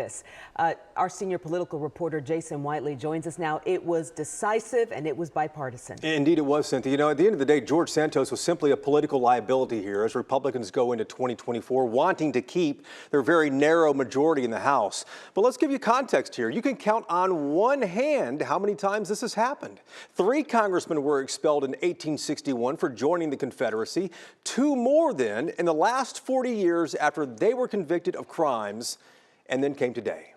This. Our senior political reporter Jason Whiteley joins us now. It was decisive and it was bipartisan. Indeed it was, Cynthia. You know, at the end of the day, George Santos was simply a political liability here as Republicans go into 2024 wanting to keep their very narrow majority in the House. But let's give you context here. You can count on one hand how many times this has happened. 3 congressmen were expelled in 1861 for joining the Confederacy. 2 more then in the last 40 years after they were convicted of crimes. And then came today.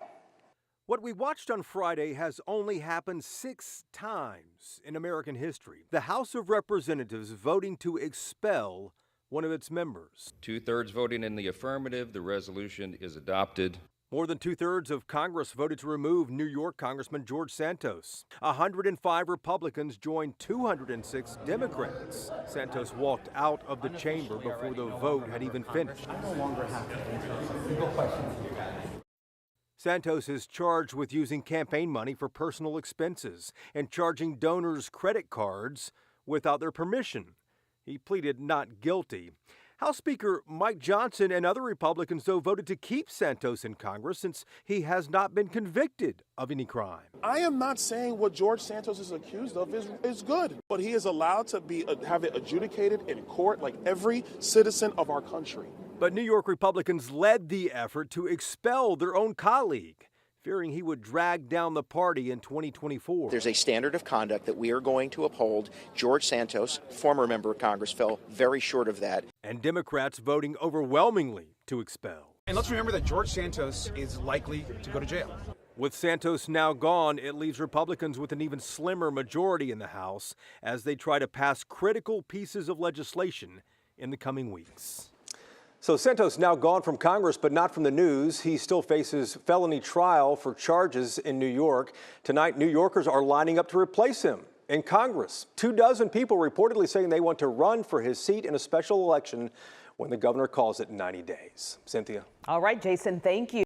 What we watched on Friday has only happened 6 times in American history. The House of Representatives voting to expel one of its members. 2/3 voting in the affirmative, the resolution is adopted. More than 2/3 of Congress voted to remove New York Congressman George Santos. 105 Republicans joined 206 Democrats. Santos walked out of the chamber before the vote had even finished. I no longer have to answer a single question to you. Santos is charged with using campaign money for personal expenses and charging donors credit cards without their permission. He pleaded not guilty. House Speaker Mike Johnson and other Republicans, though, voted to keep Santos in Congress since he has not been convicted of any crime. I am not saying what George Santos is accused of is good, but he is allowed to have it adjudicated in court like every citizen of our country. But New York Republicans led the effort to expel their own colleague, fearing he would drag down the party in 2024. There's a standard of conduct that we are going to uphold. George Santos, former member of Congress, fell very short of that. And Democrats voting overwhelmingly to expel. And let's remember that George Santos is likely to go to jail. With Santos now gone, it leaves Republicans with an even slimmer majority in the House as they try to pass critical pieces of legislation in the coming weeks. So Santos now gone from Congress, but not from the news. He still faces felony trial for charges in New York. Tonight, New Yorkers are lining up to replace him in Congress. 24 people reportedly saying they want to run for his seat in a special election when the governor calls it 90 days. Cynthia. All right, Jason, thank you.